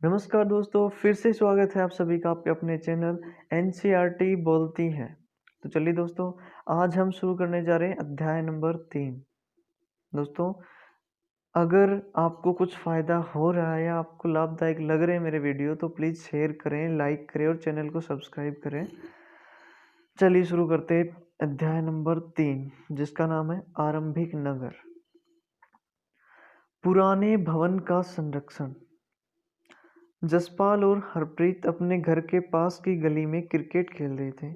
नमस्कार दोस्तों, फिर से स्वागत है आप सभी का आपके अपने चैनल एनसीईआरटी बोलती है। तो चलिए दोस्तों, आज हम शुरू करने जा रहे हैं अध्याय नंबर 3। दोस्तों, अगर आपको कुछ फ़ायदा हो रहा है या आपको लाभदायक लग रहे हैं मेरे वीडियो तो प्लीज़ शेयर करें, लाइक करें और चैनल को सब्सक्राइब करें। चलिए शुरू करते हैं अध्याय नंबर 3, जिसका नाम है आरंभिक नगर। पुराने भवन का संरक्षण। जसपाल और हरप्रीत अपने घर के पास की गली में क्रिकेट खेल रहे थे।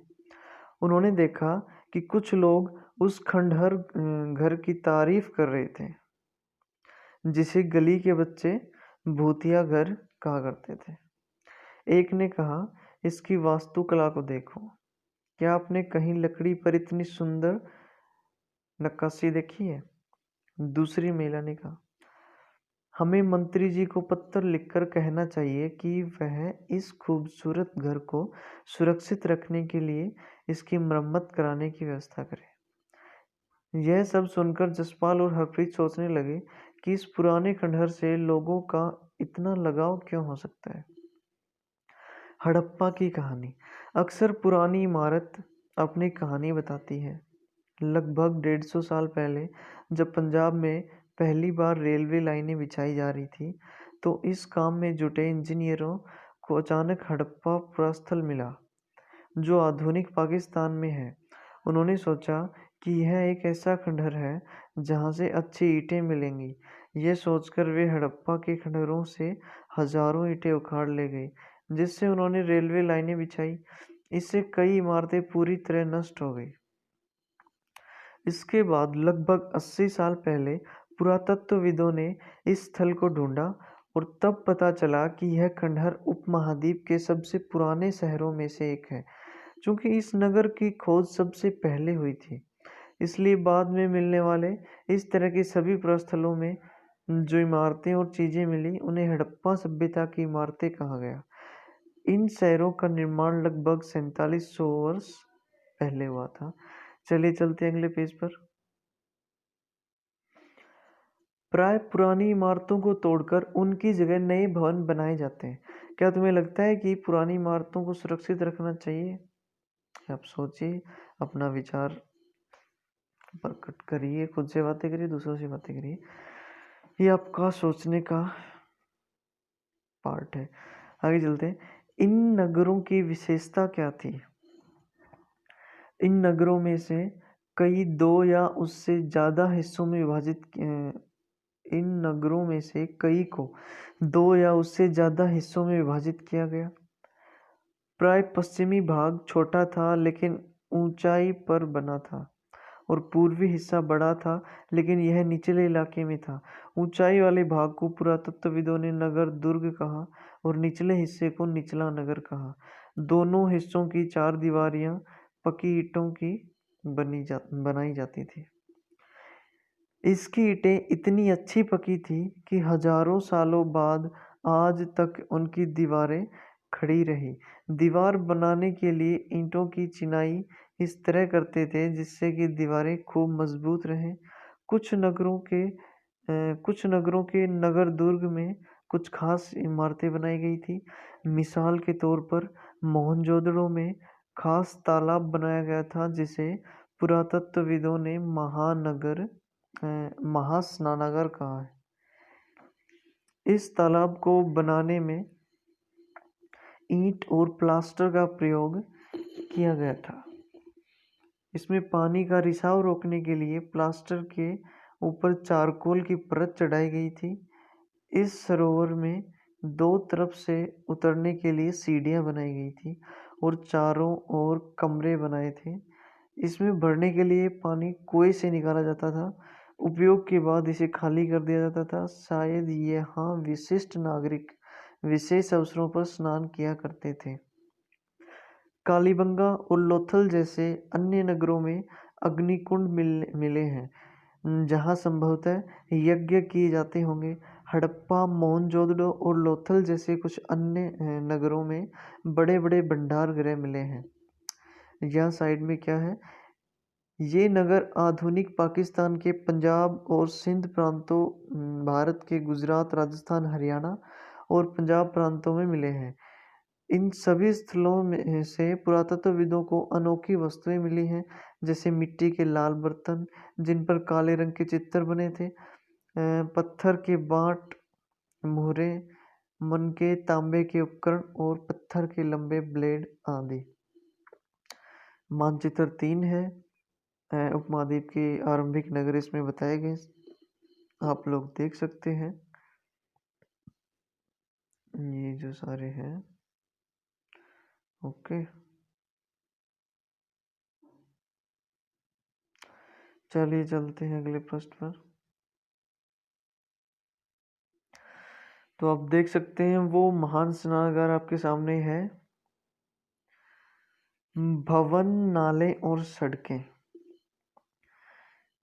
उन्होंने देखा कि कुछ लोग उस खंडहर घर की तारीफ कर रहे थे, जिसे गली के बच्चे भूतिया घर कहा करते थे। एक ने कहा, इसकी वास्तुकला को देखो। क्या आपने कहीं लकड़ी पर इतनी सुंदर नक्काशी देखी है? दूसरी महिला ने कहा, हमें मंत्री जी को पत्र लिखकर कहना चाहिए कि वह इस खूबसूरत घर को सुरक्षित रखने के लिए इसकी मरम्मत कराने की व्यवस्था करें। यह सब सुनकर जसपाल और हरप्रीत सोचने लगे कि इस पुराने खंडहर से लोगों का इतना लगाव क्यों हो सकता है। हड़प्पा की कहानी। अक्सर पुरानी इमारत अपनी कहानी बताती है। लगभग 150 साल पहले जब पंजाब में पहली बार रेलवे लाइनें बिछाई जा रही थी, तो इस काम में जुटे इंजीनियरों को अचानक हड़प्पा प्रस्थल मिला, जो आधुनिक पाकिस्तान में है। उन्होंने सोचा कि यह एक ऐसा खंडहर है जहाँ से अच्छी ईंटें मिलेंगी। ये सोचकर वे हड़प्पा के खंडहरों से हजारों ईंटें उखाड़ ले गए, जिससे उन्होंने रेलवे लाइनें बिछाई। इससे कई इमारतें पूरी तरह नष्ट हो गई। इसके बाद लगभग 80 साल पहले पुरातत्वविदों ने इस स्थल को ढूंढा और तब पता चला कि यह खंडहर उपमहाद्वीप के सबसे पुराने शहरों में से एक है। चूंकि इस नगर की खोज सबसे पहले हुई थी, इसलिए बाद में मिलने वाले इस तरह के सभी प्रस्थलों में जो इमारतें और चीजें मिली, उन्हें हड़प्पा सभ्यता की इमारतें कहा गया। इन शहरों का निर्माण लगभग 4700 वर्ष पहले हुआ था। चलिए चलते हैं अगले पेज पर। प्राय पुरानी इमारतों को तोड़कर उनकी जगह नए भवन बनाए जाते हैं। क्या तुम्हें लगता है कि पुरानी इमारतों को सुरक्षित रखना चाहिए? आप सोचिए, अपना विचार प्रकट करिए, खुद से बातें करिए, दूसरों से बातें करिए। ये आपका सोचने का पार्ट है। आगे चलते हैं। इन नगरों की विशेषता क्या थी? इन नगरों में से कई दो या उससे ज्यादा हिस्सों में विभाजित इन नगरों में से कई को दो या उससे ज्यादा हिस्सों में विभाजित किया गया। प्राय पश्चिमी भाग छोटा था लेकिन ऊंचाई पर बना था, और पूर्वी हिस्सा बड़ा था लेकिन यह निचले इलाके में था। ऊंचाई वाले भाग को पुरातत्वविदों ने नगर दुर्ग कहा और निचले हिस्से को निचला नगर कहा। दोनों हिस्सों की चार दीवारियां पक्की ईंटों की बनाई जाती थी। इसकी ईंटें इतनी अच्छी पकी थी कि हजारों सालों बाद आज तक उनकी दीवारें खड़ी रही। दीवार बनाने के लिए ईंटों की चिनाई इस तरह करते थे जिससे कि दीवारें खूब मजबूत रहें। कुछ नगरों के नगर दुर्ग में कुछ खास इमारतें बनाई गई थी। मिसाल के तौर पर मोहनजोदड़ो में खास तालाब बनाया गया था, जिसे पुरातत्वविदों ने महास्नानागार कहा है। इस तालाब को बनाने में ईंट और प्लास्टर का प्रयोग किया गया था। इसमें पानी का रिसाव रोकने के लिए प्लास्टर के ऊपर चारकोल की परत चढ़ाई गई थी। इस सरोवर में दो तरफ से उतरने के लिए सीढ़ियां बनाई गई थी और चारों ओर कमरे बनाए थे। इसमें भरने के लिए पानी कुएं से निकाला जाता था। उपयोग के बाद इसे खाली कर दिया जाता था। शायद यहाँ विशिष्ट नागरिक विशेष अवसरों पर स्नान किया करते थे। कालीबंगा और लोथल जैसे अन्य नगरों में अग्निकुंड मिले हैं, जहाँ संभवतः यज्ञ किए जाते होंगे। हड़प्पा, मोहनजोदड़ो और लोथल जैसे कुछ अन्य नगरों में बड़े बड़े भंडार गृह मिले हैं। यहाँ साइड में क्या है, ये नगर आधुनिक पाकिस्तान के पंजाब और सिंध प्रांतों, भारत के गुजरात, राजस्थान, हरियाणा और पंजाब प्रांतों में मिले हैं। इन सभी स्थलों में से पुरातत्वविदों को अनोखी वस्तुएं मिली हैं, जैसे मिट्टी के लाल बर्तन जिन पर काले रंग के चित्र बने थे, पत्थर के बाट, मुहरे, मनके, तांबे के उपकरण और पत्थर के लंबे ब्लेड आदि। मानचित्र 3 है। उपमहाद्वीप के आरंभिक नगर इसमें बताए गए, आप लोग देख सकते हैं। ये जो सारे हैं, ओके। चलिए चलते हैं अगले प्रश्न पर। तो आप देख सकते हैं वो महान स्नानागार आपके सामने है। भवन, नाले और सड़कें।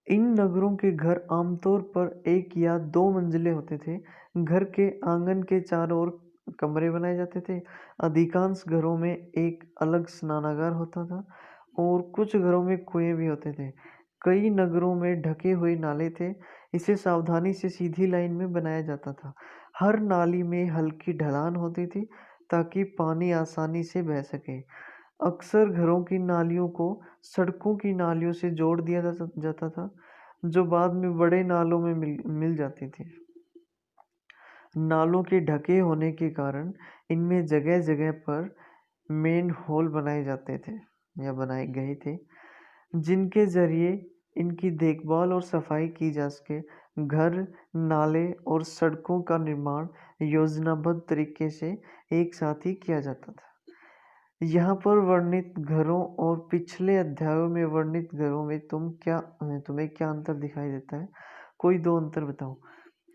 इन नगरों के घर आमतौर पर एक या दो मंजिले होते थे। घर के आंगन के चारों ओर कमरे बनाए जाते थे। अधिकांश घरों में एक अलग स्नानागार होता था और कुछ घरों में कुएं भी होते थे। कई नगरों में ढके हुए नाले थे। इसे सावधानी से सीधी लाइन में बनाया जाता था। हर नाली में हल्की ढलान होती थी ताकि पानी आसानी से बह सके। अक्सर घरों की नालियों को सड़कों की नालियों से जोड़ दिया जाता था, जो बाद में बड़े नालों में मिल जाती थी। नालों के ढके होने के कारण इनमें जगह जगह पर मेन होल बनाए जाते थे या बनाए गए थे, जिनके जरिए इनकी देखभाल और सफाई की जा सके। घर, नाले और सड़कों का निर्माण योजनाबद्ध तरीके से एक साथ ही किया जाता था। यहाँ पर वर्णित घरों और पिछले अध्यायों में वर्णित घरों में तुम्हें क्या अंतर दिखाई देता है? कोई दो अंतर बताओ।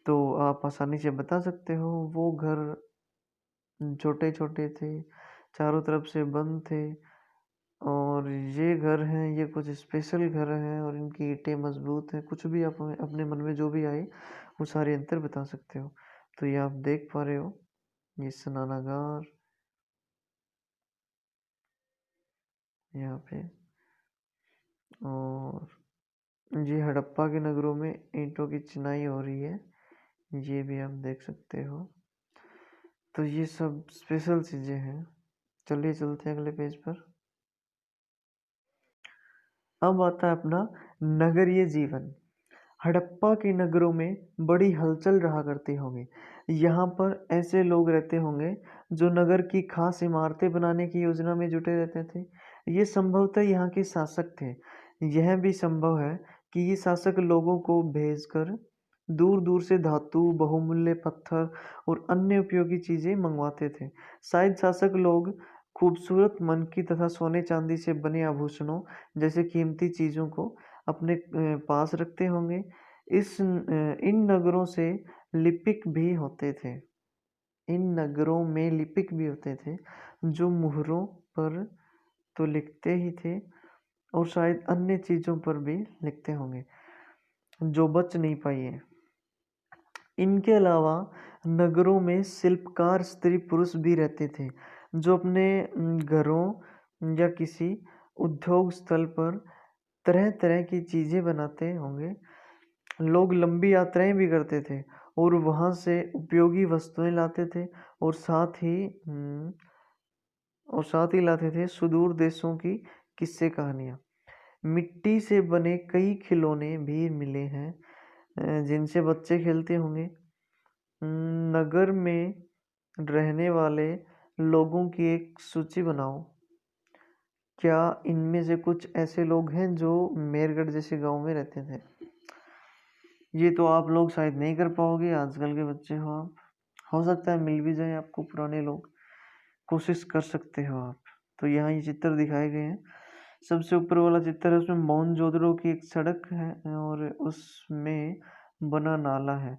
तो आप आसानी से बता सकते हो। वो घर छोटे छोटे थे, चारों तरफ से बंद थे, और ये घर हैं, ये कुछ स्पेशल घर हैं और इनकी ईंटें मजबूत हैं। कुछ भी आप अपने मन में जो भी आए वो सारे अंतर बता सकते हो। तो ये आप देख पा रहे हो, ये स्नानागार यहाँ पे, और ये हड़प्पा के नगरों में ईंटों की चिनाई हो रही है, ये भी आप देख सकते हो। तो ये सब स्पेशल चीज़ें हैं। चलिए चलते हैं अगले पेज पर। अब आता है अपना नगरीय जीवन। हड़प्पा के नगरों में बड़ी हलचल रहा करती होगी। यहाँ पर ऐसे लोग रहते होंगे जो नगर की खास इमारतें बनाने की योजना में जुटे रहते थे। ये संभवतः यहाँ के शासक थे। यह भी संभव है कि ये शासक लोगों को भेजकर दूर दूर से धातु, बहुमूल्य पत्थर और अन्य उपयोगी चीजें मंगवाते थे। शायद शासक लोग खूबसूरत मनकी तथा सोने चांदी से बने आभूषणों जैसे कीमती चीजों को अपने पास रखते होंगे। इन नगरों से लिपिक भी होते थे। इन नगरों में लिपिक भी होते थे जो मुहरों पर तो लिखते ही थे और शायद अन्य चीजों पर भी लिखते होंगे जो बच नहीं पाई है। इनके अलावा नगरों में शिल्पकार स्त्री पुरुष भी रहते थे जो अपने घरों या किसी उद्योग स्थल पर तरह तरह की चीजें बनाते होंगे। लोग लंबी यात्राएं भी करते थे और वहां से उपयोगी वस्तुएं लाते थे और साथ ही लाते थे सुदूर देशों की किस्से कहानियां। मिट्टी से बने कई खिलौने भी मिले हैं जिनसे बच्चे खेलते होंगे। नगर में रहने वाले लोगों की एक सूची बनाओ। क्या इनमें से कुछ ऐसे लोग हैं जो मेरगढ़ जैसे गांव में रहते थे? ये तो आप लोग शायद नहीं कर पाओगे, आजकल के बच्चे हो आप। हो सकता है मिल भी जाए आपको पुराने लोग, कोशिश कर सकते हो आप। तो यहाँ ये चित्र दिखाए गए हैं। सबसे ऊपर वाला चित्र है, उसमें मोहनजोदड़ो की एक सड़क है और उसमें बना नाला है।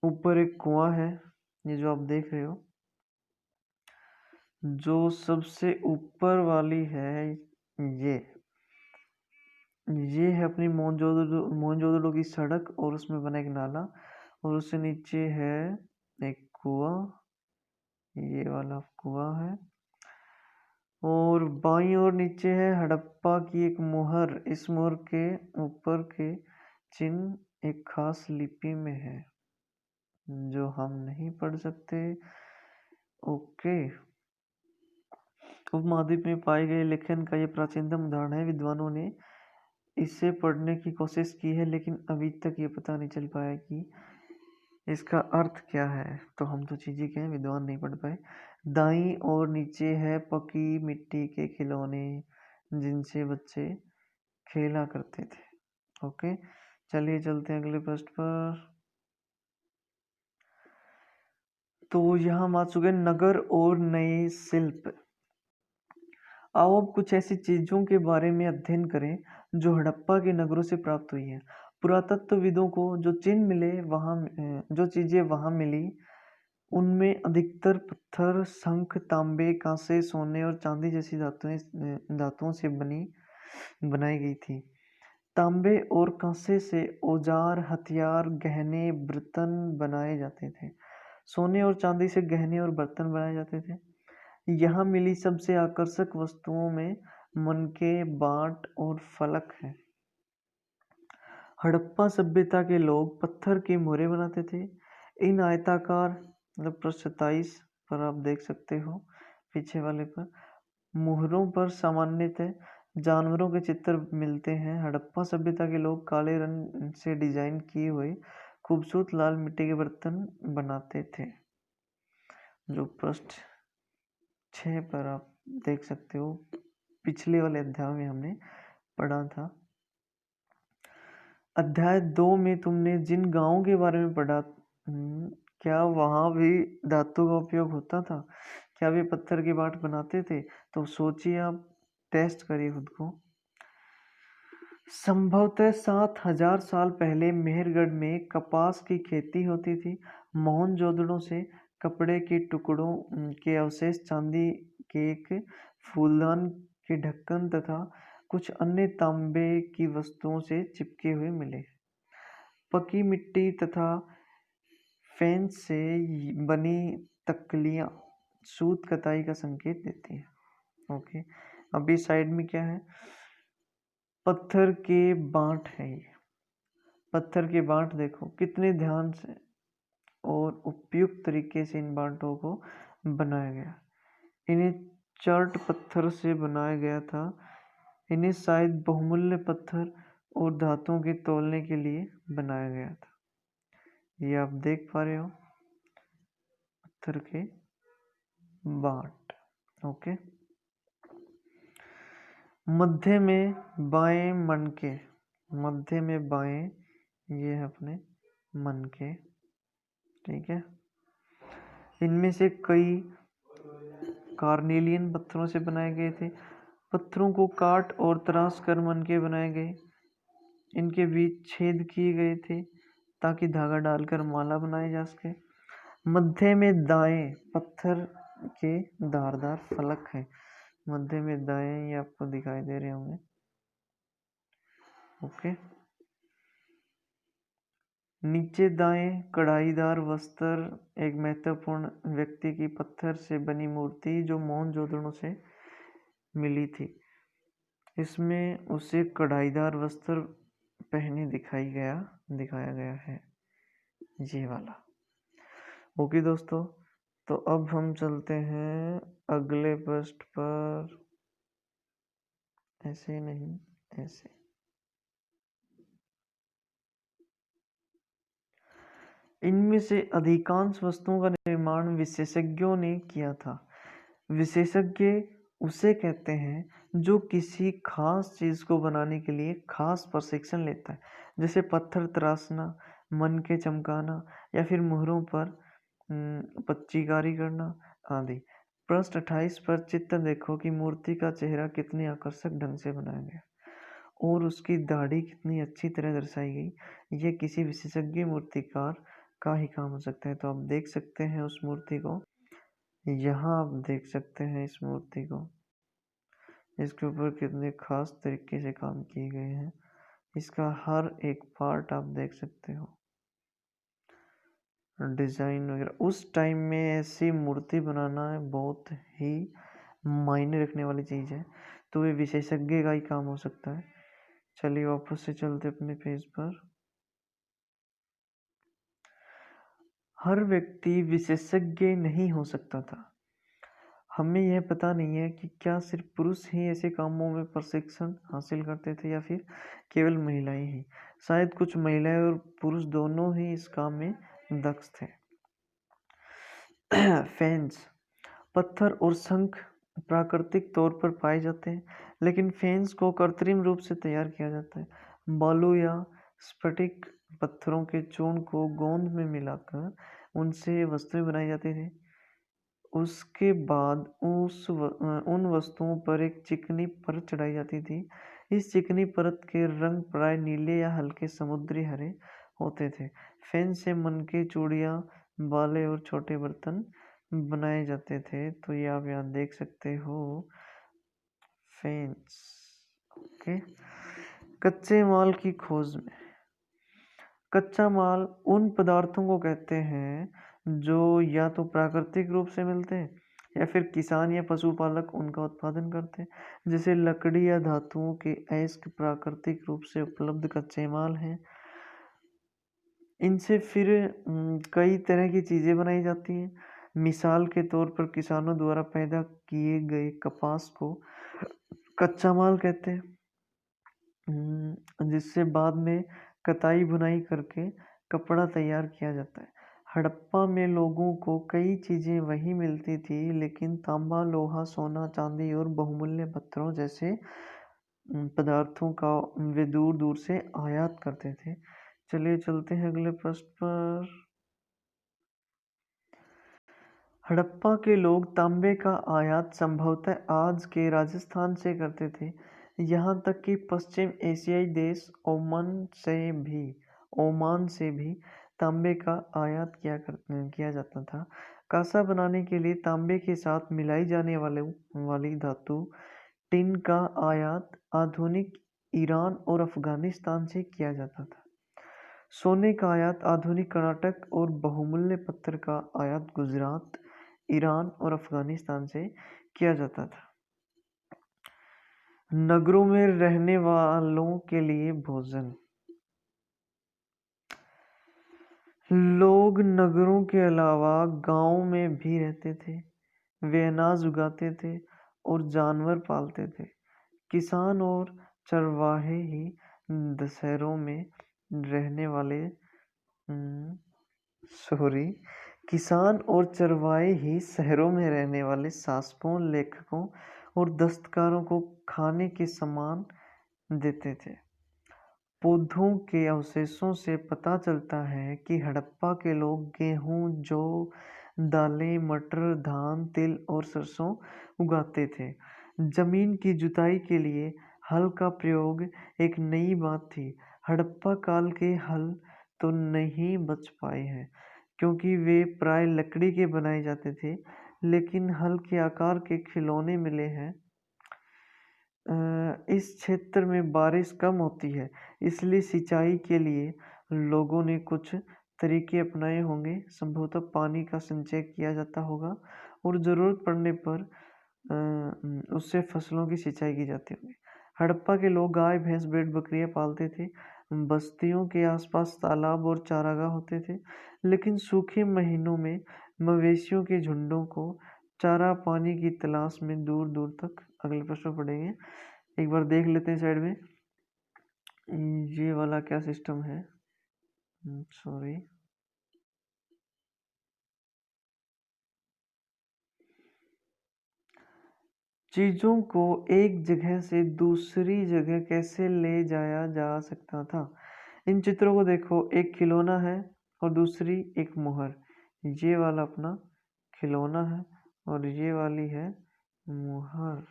ऊपर एक कुआं है, ये जो आप देख रहे हो। जो सबसे ऊपर वाली है, ये ये है अपनी मोहनजोदड़ो की सड़क और उसमें बना एक नाला, और उससे नीचे है एक कुआं, ये वाला कुआं है। और बाईं ओर नीचे है हड़प्पा की एक मुहर। इस मुहर के ऊपर के चिन्ह एक खास लिपि में है। जो हम नहीं पढ़ सकते। ओके। उपमहाद्वीप में पाए गए लेखन का ये प्राचीनतम उदाहरण है। विद्वानों ने इसे पढ़ने की कोशिश की है, लेकिन अभी तक ये पता नहीं चल पाया कि इसका अर्थ क्या है। तो हम तो चीजें कहें, विद्वान नहीं पढ़ पाए। दाईं और नीचे है पकी मिट्टी के खिलौने जिनसे बच्चे खेला करते थे। ओके, चलिए चलते हैं अगले प्रश्न पर। तो यहाँ हम आ चुके हैं नगर और नए शिल्प। आओ अब कुछ ऐसी चीजों के बारे में अध्ययन करें जो हड़प्पा के नगरों से प्राप्त हुई हैं। पुरातत्वविदों को जो चिन्ह मिले वहां, जो चीजें वहां मिली उनमें अधिकतर पत्थर, शंख, तांबे, कांसे, सोने और चांदी जैसी धातुओं से बनाई गई थी। तांबे और कांसे से औजार, हथियार, गहने, बर्तन बनाए जाते थे। सोने और चांदी से गहने और बर्तन बनाए जाते थे। यहाँ मिली सबसे आकर्षक वस्तुओं में मनके, बाट और फलक हैं। हड़प्पा सभ्यता के लोग पत्थर के मोहरे बनाते थे। इन आयताकार, मतलब पृष्ठ 27 पर आप देख सकते हो, पीछे वाले पर मोहरों पर सामान्यतः जानवरों के चित्र मिलते हैं। हड़प्पा सभ्यता के लोग काले रंग से डिजाइन किए हुए खूबसूरत लाल मिट्टी के बर्तन बनाते थे, जो पृष्ठ 6 पर आप देख सकते हो। पिछले वाले अध्याय में हमने पढ़ा था। अध्याय 2 में तुमने जिन गांवों के बारे में पढ़ा, क्या वहां भी धातु का उपयोग होता था? क्या वे पत्थर के बाट बनाते थे? तो सोचिए, आप टेस्ट करिए खुद को। संभवतः 7,000 साल पहले मेहरगढ़ में कपास की खेती होती थी। मोहनजोदड़ो से कपड़े के टुकड़ों के अवशेष, चांदी के एक फूलदान के ढक्कन तथा कुछ अन्य तांबे की वस्तुओं से चिपके हुए मिले। पकी मिट्टी तथा फेंस से बनी तकलियां सूत कताई का संकेत देती हैं। ओके, अभी साइड में क्या है? पत्थर के बांट है। ये पत्थर के बांट देखो कितने ध्यान से और उपयुक्त तरीके से इन बांटों को बनाया गया। इन्हें चार्ट पत्थर से बनाया गया था। इन्हें शायद बहुमूल्य पत्थर और धातुओं के तौलने के लिए बनाया गया था। ये आप देख पा रहे हो, पत्थर के बाट। ओके, मध्य में बाएं मनके, मध्य में बाएं ये है अपने मनके। ठीक है, इनमें से कई कार्नेलियन पत्थरों से बनाए गए थे। पत्थरों को काट और तराश कर मनके बनाए गए। इनके बीच छेद किए गए थे ताकि धागा डालकर माला बनाई जा सके। मध्य में दाएं पत्थर के धारदार फलक हैं। मध्य में दाएं, ये आपको दिखाई दे रहे होंगे। ओके, नीचे दाएं कढ़ाईदार वस्त्र, एक महत्वपूर्ण व्यक्ति की पत्थर से बनी मूर्ति जो मोहनजोदड़ो से मिली थी। इसमें उसे कढ़ाईदार वस्त्र पहने दिखाया गया है, ये वाला। ओके दोस्तों, तो अब हम चलते हैं अगले पृष्ठ पर। ऐसे नहीं, ऐसे। इनमें से अधिकांश वस्तुओं का निर्माण विशेषज्ञों ने किया था। विशेषज्ञ उसे कहते हैं जो किसी खास चीज को बनाने के लिए खास प्रशिक्षण लेता है, जैसे पत्थर तराशना, मनके चमकाना या फिर मुहरों पर पच्चीकारी करना आदि। पृष्ठ 28 पर चित्र देखो कि मूर्ति का चेहरा कितने आकर्षक ढंग से बनाया गया और उसकी दाढ़ी कितनी अच्छी तरह दर्शाई गई। यह किसी विशेषज्ञ मूर्तिकार का ही काम हो सकता है। तो आप देख सकते हैं उस मूर्ति को, यहाँ आप देख सकते हैं इस मूर्ति को। इसके ऊपर कितने खास तरीके से काम किए गए हैं। इसका हर एक पार्ट आप देख सकते हो, डिजाइन वगैरह। उस टाइम में ऐसी मूर्ति बनाना बहुत ही मायने रखने वाली चीज है, तो ये विशेषज्ञ का ही काम हो सकता है। चलिए वापस से चलते अपने पेज पर। हर व्यक्ति विशेषज्ञ नहीं हो सकता था। हमें यह पता नहीं है कि क्या सिर्फ पुरुष ही ऐसे कामों में प्रशिक्षण हासिल करते थे या फिर केवल महिलाएं ही। शायद कुछ महिलाएं और पुरुष दोनों ही इस काम में दक्ष थे। फेंस, पत्थर और शंख प्राकृतिक तौर पर पाए जाते हैं, लेकिन फेंस को कृत्रिम रूप से तैयार किया जाता है। बालू या स्फटिक पत्थरों के चूर्ण को गोंद में मिलाकर उनसे वस्तुएं बनाई जाती थी। उसके बाद उन वस्तुओं पर एक चिकनी परत चढ़ाई जाती थी। इस चिकनी परत के रंग प्राय नीले या हल्के समुद्री हरे होते थे। फेंस से मनके, चूड़ियाँ, बाले और छोटे बर्तन बनाए जाते थे। तो ये आप यहाँ देख सकते हो, फेंस। ओके। कच्चे माल की खोज में। कच्चा माल उन पदार्थों को कहते हैं जो या तो प्राकृतिक रूप से मिलते हैं या फिर किसान या पशुपालक उनका उत्पादन करते हैं। जैसे लकड़ी या धातुओं के अयस्क प्राकृतिक रूप से उपलब्ध कच्चे माल हैं। इनसे फिर कई तरह की चीज़ें बनाई जाती हैं। मिसाल के तौर पर किसानों द्वारा पैदा किए गए कपास को कच्चा माल कहते हैं, जिससे बाद में कताई बुनाई करके कपड़ा तैयार किया जाता है। हड़प्पा में लोगों को कई चीज़ें वहीं मिलती थी, लेकिन तांबा, लोहा, सोना, चांदी और बहुमूल्य पत्थरों जैसे पदार्थों का वे दूर दूर से आयात करते थे। चलिए चलते हैं अगले प्रश्न पर। हड़प्पा के लोग तांबे का आयात संभवतः आज के राजस्थान से करते थे। यहाँ तक कि पश्चिम एशियाई देश ओमान से भी तांबे का आयात किया जाता था। कांसा बनाने के लिए तांबे के साथ मिलाई जाने वाली धातु टिन का आयात आधुनिक ईरान और अफगानिस्तान से किया जाता था। सोने का आयात आधुनिक कर्नाटक और बहुमूल्य पत्थर का आयात गुजरात, ईरान और अफगानिस्तान से किया जाता था। नगरों में रहने वालों के लिए भोजन। लोग नगरों के अलावा गांवों में भी रहते थे। वे अनाज उगाते थे और जानवर पालते थे। किसान और चरवाहे ही दशहरों में रहने वाले किसान और चरवाहे ही शहरों में रहने वाले शासकों, लेखकों और दस्तकारों को खाने के सामान देते थे। पौधों के अवशेषों से पता चलता है कि हड़प्पा के लोग गेहूं, जौ, दालें, मटर, धान, तिल और सरसों उगाते थे। जमीन की जुताई के लिए हल का प्रयोग एक नई बात थी। हड़प्पा काल के हल तो नहीं बच पाए हैं क्योंकि वे प्राय लकड़ी के बनाए जाते थे, लेकिन हल के आकार के खिलौने मिले हैं। इस क्षेत्र में बारिश कम होती है, इसलिए सिंचाई के लिए लोगों ने कुछ तरीके अपनाए होंगे। संभवतः पानी का संचय किया जाता होगा और ज़रूरत पड़ने पर उससे फसलों की सिंचाई की जाती होगी। हड़प्पा के लोग गाय, भैंस, भेड़, बकरियां पालते थे। बस्तियों के आसपास तालाब और चारागाह होते थे, लेकिन सूखे महीनों में मवेशियों के झुंडों को चारा पानी की तलाश में दूर दूर तक। अगले प्रश्न पढ़ेंगे। एक बार देख लेते हैं साइड में ये वाला क्या सिस्टम है। सॉरी, चीजों को एक जगह से दूसरी जगह कैसे ले जाया जा सकता था। इन चित्रों को देखो, एक खिलौना है और दूसरी एक मुहर। ये वाला अपना खिलौना है और ये वाली है मुहर।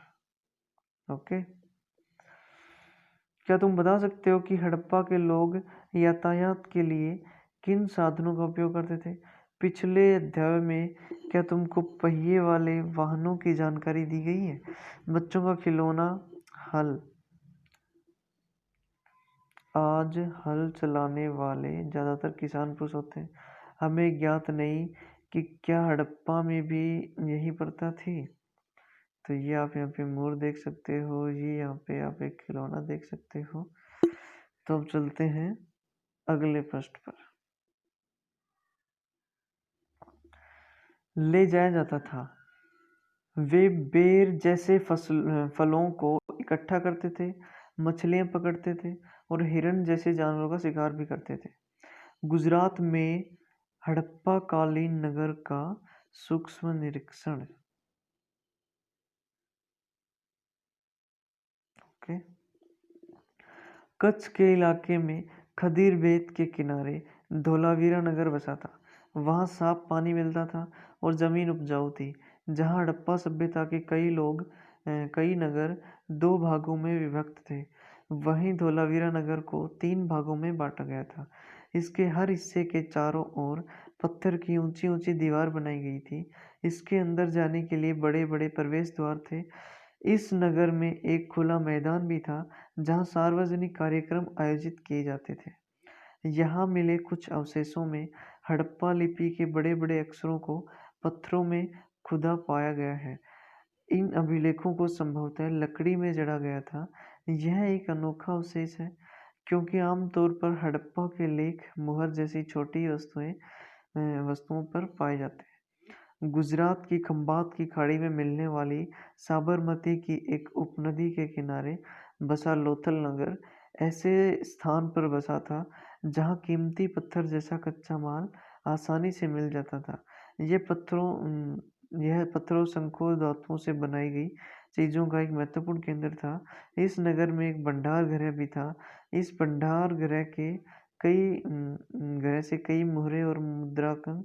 ओके। क्या तुम बता सकते हो कि हड़प्पा के लोग यातायात के लिए किन साधनों का उपयोग करते थे। पिछले अध्याय में क्या तुमको पहिए वाले वाहनों की जानकारी दी गई है। बच्चों का खिलौना हल। आज हल चलाने वाले ज़्यादातर किसान पुरुष होते हैं। हमें ज्ञात नहीं कि क्या हड़प्पा में भी यही प्रथा थी। तो ये आप यहाँ पे मोर देख सकते हो, ये यहाँ पे आप एक खिलौना देख सकते हो। तो अब चलते हैं अगले प्रश्न पर। ले जाया जाता था। वे बेर जैसे फलों को इकट्ठा करते थे, मछलियां पकड़ते थे और हिरण जैसे जानवरों का शिकार भी करते थे। गुजरात में हड़प्पा कालीन नगर का सूक्ष्म निरीक्षण। ओके। कच्छ के इलाके में खदीर बेत के किनारे धोलावीरा नगर बसा था। वहाँ साफ पानी मिलता था और जमीन उपजाऊ थी। जहाँ हड़प्पा सभ्यता के कई नगर दो भागों में विभक्त थे, वहीं धोलावीरा नगर को 3 भागों में बांटा गया था। इसके हर हिस्से के चारों ओर पत्थर की ऊंची ऊंची दीवार बनाई गई थी। इसके अंदर जाने के लिए बड़े बड़े प्रवेश द्वार थे। इस नगर में एक खुला मैदान भी था जहाँ सार्वजनिक कार्यक्रम आयोजित किए जाते थे। यहाँ मिले कुछ अवशेषों में हड़प्पा लिपि के बड़े बड़े अक्षरों को पत्थरों में खुदा पाया गया है। इन अभिलेखों को संभवतः लकड़ी में जड़ा गया था। यह एक अनोखा अवशेष है क्योंकि आमतौर पर हड़प्पा के लेख मुहर जैसी छोटी वस्तुओं पर पाए जाते हैं। गुजरात की खंबात की खाड़ी में मिलने वाली साबरमती की एक उपनदी के किनारे बसा लोथल नगर ऐसे स्थान पर बसा था जहाँ कीमती पत्थर जैसा कच्चा माल आसानी से मिल जाता था। यह पत्थरों शंखों धातुओं से बनाई गई चीजों का एक महत्वपूर्ण केंद्र था। इस नगर में एक भंडार गृह भी था। इस भंडार गृह से कई मुहरे और मुद्रांकन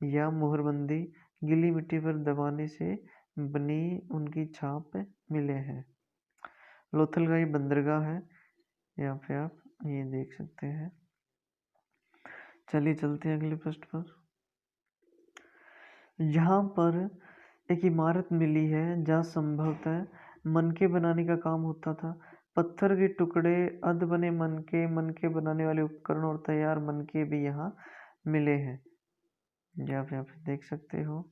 या मुहरबंदी गीली मिट्टी पर दबाने से बनी उनकी छाप मिले हैं। लोथल का ये बंदरगाह है, यहाँ पे आप ये देख सकते हैं। चलिए चलते हैं अगले पृष्ठ पर। यहाँ पर एक इमारत मिली है जहाँ संभवतः मनके बनाने का काम होता था। पत्थर के टुकड़े, अध बने मनके बनाने वाले उपकरण और तैयार मनके भी यहाँ मिले हैं, जो आप यहाँ पे देख सकते हो।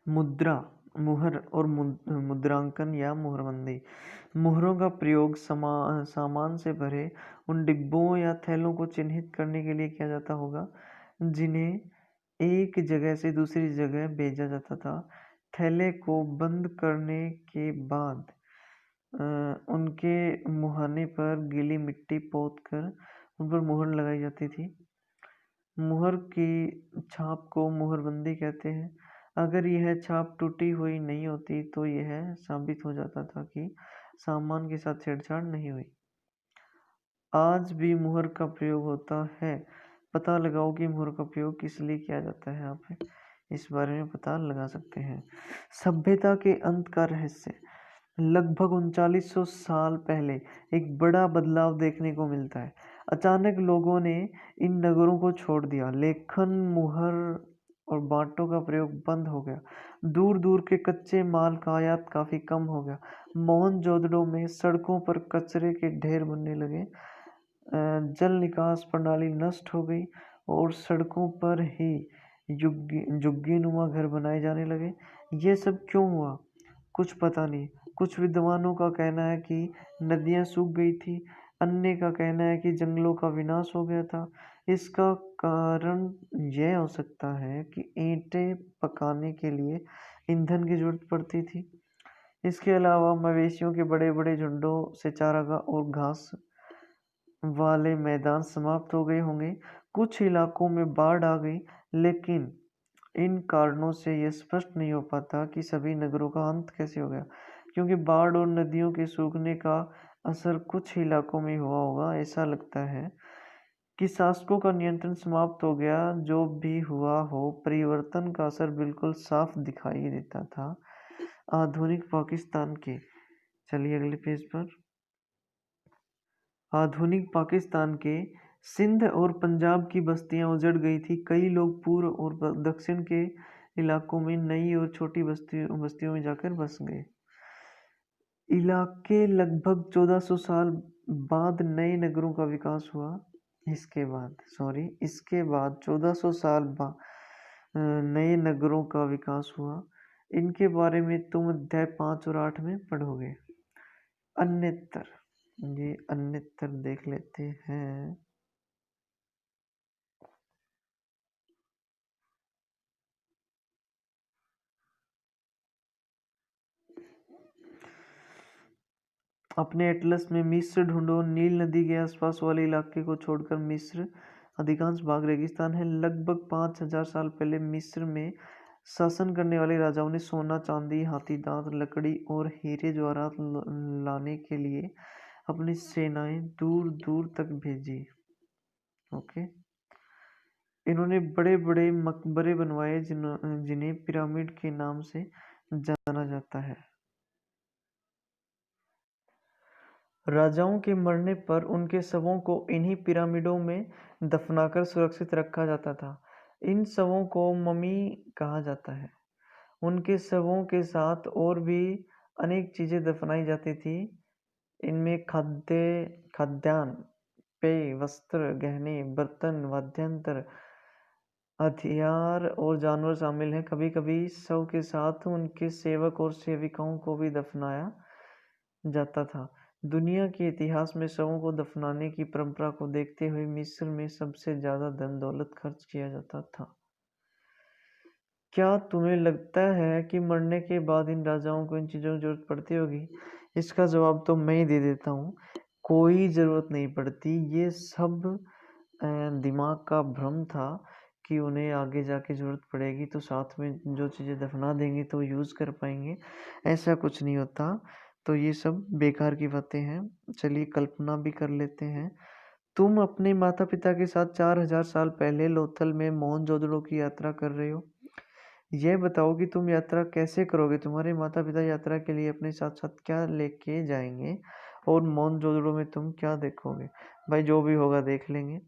मुद्रा, मुहर और मुद्रांकन या मुहरबंदी। मुहरों का प्रयोग सामान से भरे उन डिब्बों या थैलों को चिन्हित करने के लिए किया जाता होगा जिन्हें एक जगह से दूसरी जगह भेजा जाता था। थैले को बंद करने के बाद उनके मुहाने पर गीली मिट्टी पोत कर उन पर मुहर लगाई जाती थी। मुहर की छाप को मुहरबंदी कहते हैं। अगर यह छाप टूटी हुई नहीं होती तो यह साबित हो जाता था कि सामान के साथ छेड़छाड़ नहीं हुई। आज भी मुहर का प्रयोग होता है। पता लगाओ कि मुहर का प्रयोग किस लिए किया जाता है। आप इस बारे में पता लगा सकते हैं। सभ्यता के अंत का रहस्य। लगभग 3900 साल पहले एक बड़ा बदलाव देखने को मिलता है। अचानक लोगों ने इन नगरों को छोड़ दिया। लेखन, मुहर और बांटों का प्रयोग बंद हो गया। दूर दूर के कच्चे माल का आयात काफी कम हो गया। मोहनजोदड़ो में सड़कों पर कचरे के ढेर बनने लगे। जल निकास प्रणाली नष्ट हो गई और सड़कों पर ही झुग्गी नुमा घर बनाए जाने लगे। ये सब क्यों हुआ, कुछ पता नहीं। कुछ विद्वानों का कहना है कि नदियां सूख गई थी। अन्य का कहना है कि जंगलों का विनाश हो गया था। इसका कारण यह हो सकता है कि ईंटें पकाने के लिए ईंधन की जरूरत पड़ती थी। इसके अलावा मवेशियों के बड़े बड़े झुंडों से चारागाह और घास वाले मैदान समाप्त हो गए होंगे। कुछ इलाकों में बाढ़ आ गई, लेकिन इन कारणों से यह स्पष्ट नहीं हो पाता कि सभी नगरों का अंत कैसे हो गया, क्योंकि बाढ़ और नदियों के सूखने का असर कुछ इलाकों में हुआ होगा। ऐसा लगता है कि शासकों का नियंत्रण समाप्त हो गया। जो भी हुआ हो, परिवर्तन का असर बिल्कुल साफ दिखाई देता था। आधुनिक पाकिस्तान के, चलिए अगले पेज पर। आधुनिक पाकिस्तान के सिंध और पंजाब की बस्तियां उजड़ गई थी। कई लोग पूर्व और दक्षिण के इलाकों में नई और छोटी बस्तियों में जाकर बस गए। इलाके लगभग 1400 साल बाद नए नगरों का विकास हुआ। इसके बाद 1400 साल बाद नए नगरों का विकास हुआ। इनके बारे में तुम अध्याय 5 और 8 में पढ़ोगे। अन्यतर, ये अन्यतर देख लेते हैं। अपने एटलस में मिस्र ढूंढो। नील नदी के आसपास वाले इलाके को छोड़कर मिस्र अधिकांश भाग रेगिस्तान है। लगभग 5000 साल पहले मिस्र में शासन करने वाले राजाओं ने सोना, चांदी, हाथी दांत, लकड़ी और हीरे जवाहरात लाने के लिए अपनी सेनाएं दूर दूर तक भेजी। ओके। इन्होंने बड़े बड़े मकबरे बनवाए जिन्हें पिरामिड के नाम से जाना जाता है। राजाओं के मरने पर उनके शवों को इन्हीं पिरामिडों में दफनाकर सुरक्षित रखा जाता था। इन शवों को ममी कहा जाता है। उनके शवों के साथ और भी अनेक चीजें दफनाई जाती थी। इनमें खाद्यान्न, पेय, वस्त्र, गहने, बर्तन, वाद्ययंत्र, हथियार और जानवर शामिल हैं। कभी कभी शव के साथ उनके सेवक और सेविकाओं को भी दफनाया जाता था। दुनिया के इतिहास में शवों को दफनाने की परंपरा को देखते हुए मिस्र में सबसे ज्यादा धन दौलत खर्च किया जाता था। क्या तुम्हें लगता है कि मरने के बाद इन राजाओं को इन चीज़ों की जरूरत पड़ती होगी? इसका जवाब तो मैं ही दे देता हूँ। कोई ज़रूरत नहीं पड़ती। ये सब दिमाग का भ्रम था कि उन्हें आगे जाके ज़रूरत पड़ेगी तो साथ में जो चीज़ें दफना देंगे तो यूज़ कर पाएंगे। ऐसा कुछ नहीं होता। तो ये सब बेकार की बातें हैं। चलिए कल्पना भी कर लेते हैं। तुम अपने माता पिता के साथ 4000 साल पहले लोथल में मोहनजोदड़ो की यात्रा कर रहे हो। यह बताओ कि तुम यात्रा कैसे करोगे? तुम्हारे माता पिता यात्रा के लिए अपने साथ साथ क्या लेके जाएंगे और मोहनजोदड़ो में तुम क्या देखोगे? भाई जो भी होगा देख लेंगे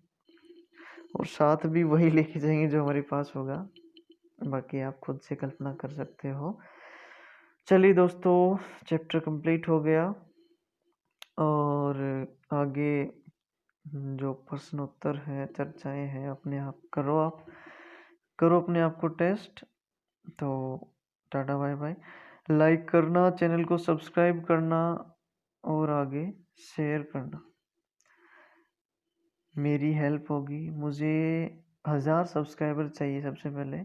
और साथ भी वही लेके जाएंगे जो हमारे पास होगा। बाकी आप खुद से कल्पना कर सकते हो। चलिए दोस्तों, चैप्टर कंप्लीट हो गया और आगे जो प्रश्न उत्तर है, चर्चाएं हैं, अपने आप करो। आप करो अपने आप को टेस्ट। तो टाटा बाय बाय। लाइक करना, चैनल को सब्सक्राइब करना और आगे शेयर करना, मेरी हेल्प होगी। मुझे 1000 सब्सक्राइबर चाहिए सबसे पहले,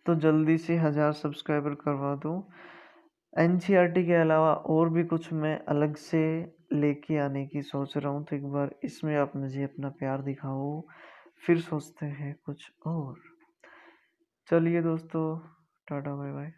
तो जल्दी से 1000 सब्सक्राइबर करवा दो। एनसीईआरटी के अलावा और भी कुछ मैं अलग से लेके आने की सोच रहा हूँ, तो एक बार इसमें आप मुझे अपना प्यार दिखाओ, फिर सोचते हैं कुछ और। चलिए दोस्तों, टाटा बाय बाय।